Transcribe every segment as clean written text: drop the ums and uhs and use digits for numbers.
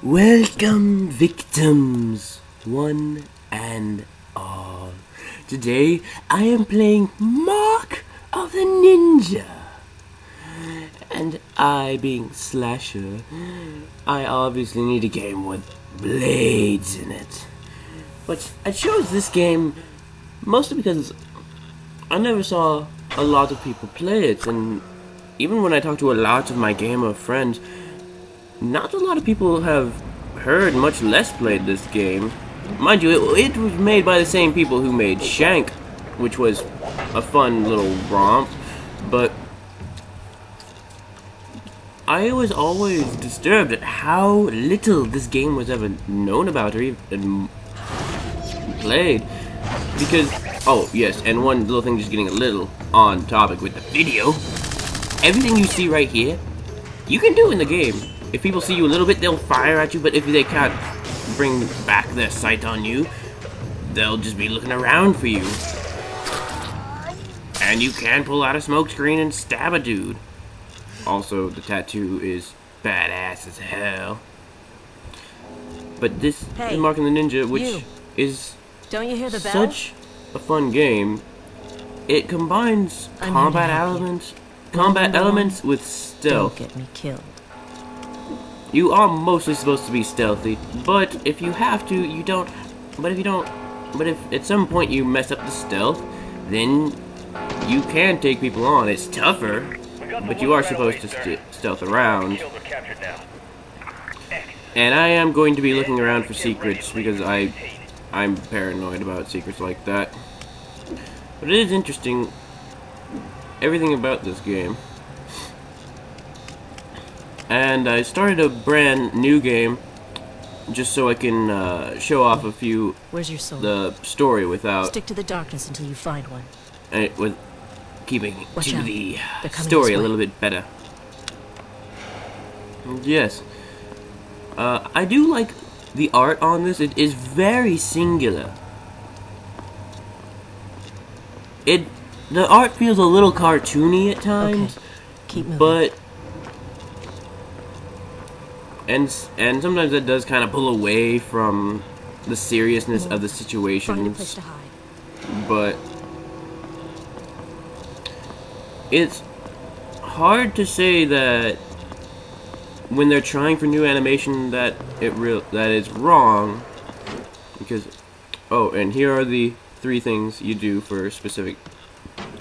Welcome, victims, one and all. Today, I am playing Mark of the Ninja. And I, being Slaasher, I obviously need a game with blades in it. But I chose this game mostly because I never saw a lot of people play it, and even when I talk to a lot of my gamer friends, not a lot of people have heard, much less played this game. Mind you, it was made by the same people who made Shank, which was a fun little romp, but I was always disturbed at how little this game was ever known about or even played. Because, oh yes, and one little thing, just getting a little on topic with the video, everything you see right here, you can do in the game. If people see you a little bit, they'll fire at you, but if they can't bring back their sight on you, they'll just be looking around for you. And you can pull out a smoke screen and stab a dude. Also, the tattoo is badass as hell. But this is Mark and the Ninja, which is Don't you hear the bell? such a fun game. It combines combat elements with stealth. Don't get me killed. You are mostly supposed to be stealthy, but if you have to, you don't. But if at some point you mess up the stealth, then you can take people on. It's tougher, but you are supposed to stealth around. And I am going to be looking around for secrets because I'm paranoid about secrets like that. But it is interesting, everything about this game. And I started a brand new game just so I can show off a few. Where's your soul? The story without Stick to the darkness until you find one. and with keeping Watch to out. the They're coming story this a way. little bit better. Yes, I do like the art on this. It is very singular. The art feels a little cartoony at times, Okay. Keep moving. but and sometimes it does kind of pull away from the seriousness of the Find a place situations. to hide. But it's hard to say that when they're trying for new animation that it's wrong, because and here are the 3 things you do for specific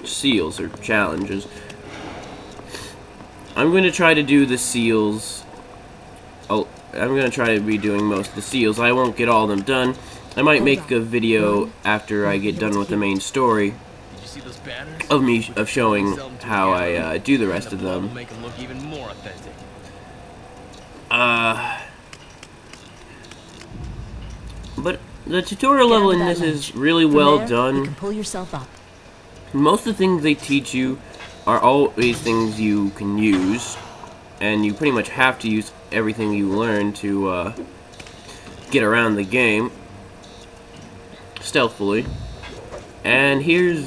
seals or challenges. I'm going to try to do the seals. I'm going to try to be doing most of the seals. I won't get all of them done. I might make a video after I get done with the main story of showing how I do the rest of them. But the tutorial level in this is really well You done. can pull yourself up. Most of the things they teach you are always things you can use, and you pretty much have to use everything you learn to get around the game stealthily. And here's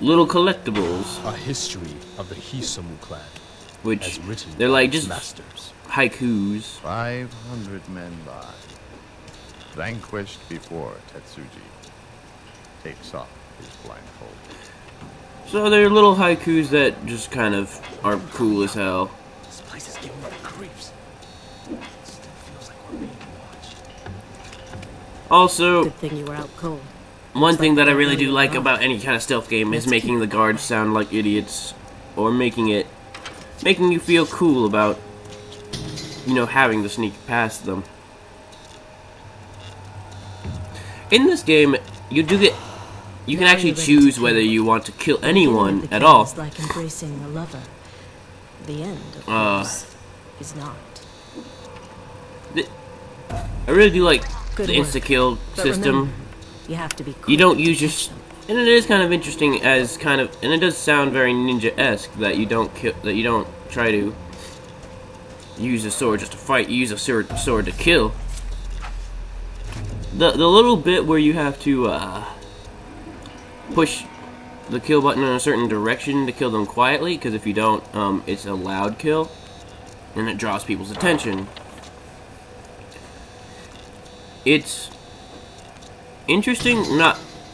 little collectibles, A history of the Hisomu clan, which as written they're by like its just masters. haikus. 500 men by. Vanquished before Tetsuji takes off his blindfold. So they're little haikus that just kind of are cool as hell. This place is giving me the creeps. It still feels like we're being watched. Also, Good thing you were out cold. one thing that I really do like about any kind of stealth game is making the guards sound like idiots, or making you feel cool about, having to sneak past them. In this game, you can actually choose whether you want to kill anyone at all. It's like embracing a lover. The end, of course, is not. I really do like Good the work. insta-kill But system. remember, you have to be quick. You don't use your... And it is kind of interesting and it does sound very ninja-esque that you don't try to use a sword just to fight. You use a sword to kill. The little bit where you have to push the kill button in a certain direction to kill them quietly, because if you don't, it's a loud kill, and it draws people's attention. It's interesting.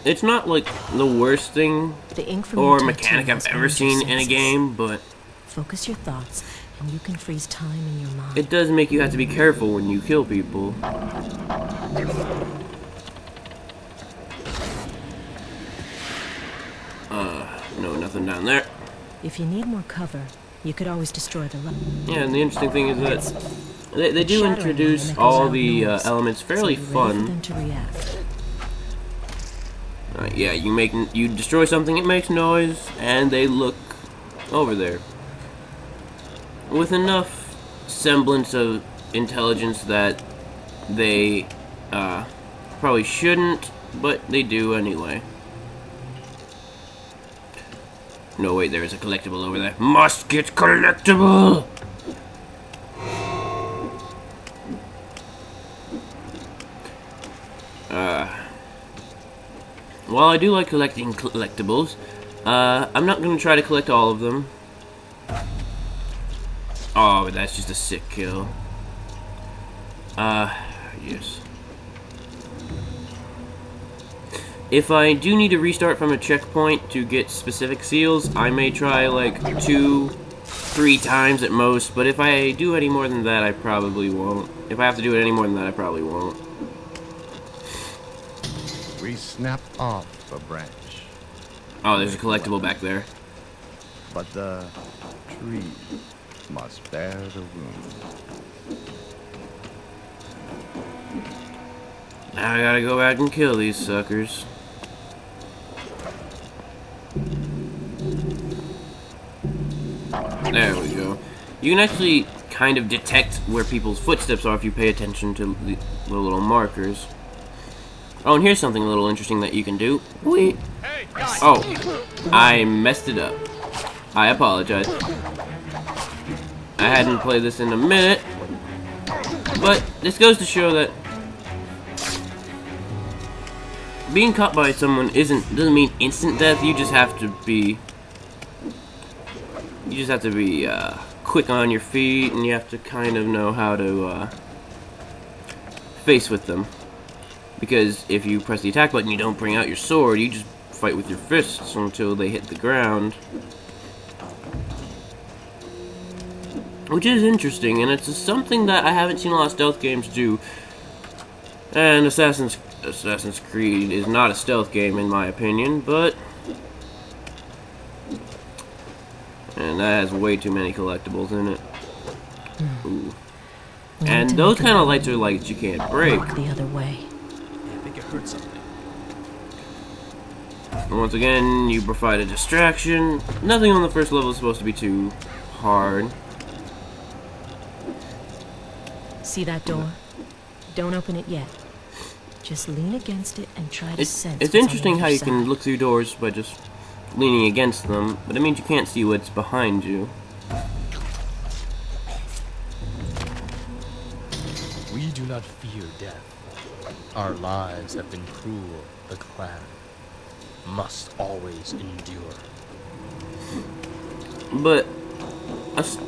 It's not like the worst thing The ink from or your mechanic tattoo I've has ever earned your seen in a senses. game, but Focus your thoughts, and you can freeze time in your mind. it does make you have to be careful when you kill people. No, nothing down there. If you need more cover, you could always destroy the light. Yeah, and the interesting thing is that they do Shattering introduce them all echoes the out noise, elements fairly so be ready for fun. them to react. Yeah, you destroy something, it makes noise, and they look over there with enough semblance of intelligence that they probably shouldn't, but they do anyway. No, wait, there is a collectible over there. Must get collectible! While I do like collecting collectibles, I'm not going to try to collect all of them. Oh, but that's just a sick kill. Yes. If I do need to restart from a checkpoint to get specific seals, I may try like 2-3 times at most, but if I do any more than that, I probably won't. If I have to do it any more than that, I probably won't. We snap off a branch, Oh, there's a collectible back there. but the tree must bear the wound. Now I gotta go back and kill these suckers. There we go. You can actually kind of detect where people's footsteps are if you pay attention to the little markers. Oh, and here's something a little interesting that you can do. Wait. Oh, I messed it up. I apologize. I hadn't played this in a minute, but this goes to show that being caught by someone doesn't mean instant death. You just have to be quick on your feet, and you have to kind of know how to face with them. Because if you press the attack button, you don't bring out your sword. You just fight with your fists until they hit the ground. Which is interesting, and it's something that I haven't seen a lot of stealth games do. And Assassin's Creed is not a stealth game in my opinion, but and that has way too many collectibles in it. Ooh. And those kind of lights are lights you can't break. Walk the other way. I think it hurt something. And once again, you provide a distraction. Nothing on the first level is supposed to be too hard. See that door? Don't open it yet. Just lean against it and try to sense. It's what's on the interesting other how you side. can look through doors by just leaning against them, but it means you can't see what's behind you. We do not fear death. Our lives have been cruel. The clan must always endure. But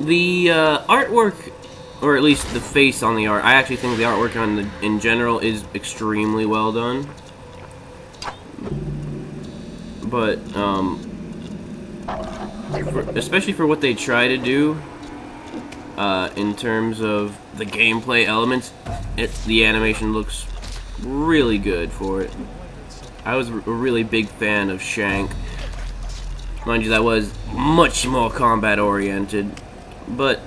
the artwork, or at least the face on the art, I actually think the artwork in general is extremely well done. But especially for what they try to do in terms of the gameplay elements, the animation looks really good for it. I was a really big fan of Shank. Mind you, that was much more combat oriented, but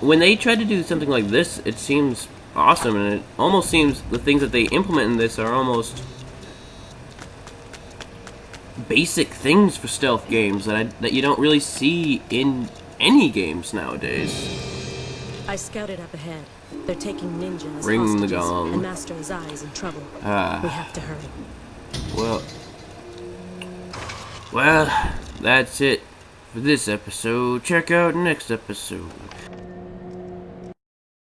when they try to do something like this, it seems awesome, and it almost seems the things that they implement in this are almost basic things for stealth games that you don't really see in any games nowadays. I scouted up ahead. They're taking Ninja as Ring the hostages, gong. and Master Azai is in trouble. We have to hurry. Well, that's it for this episode. Check out next episode.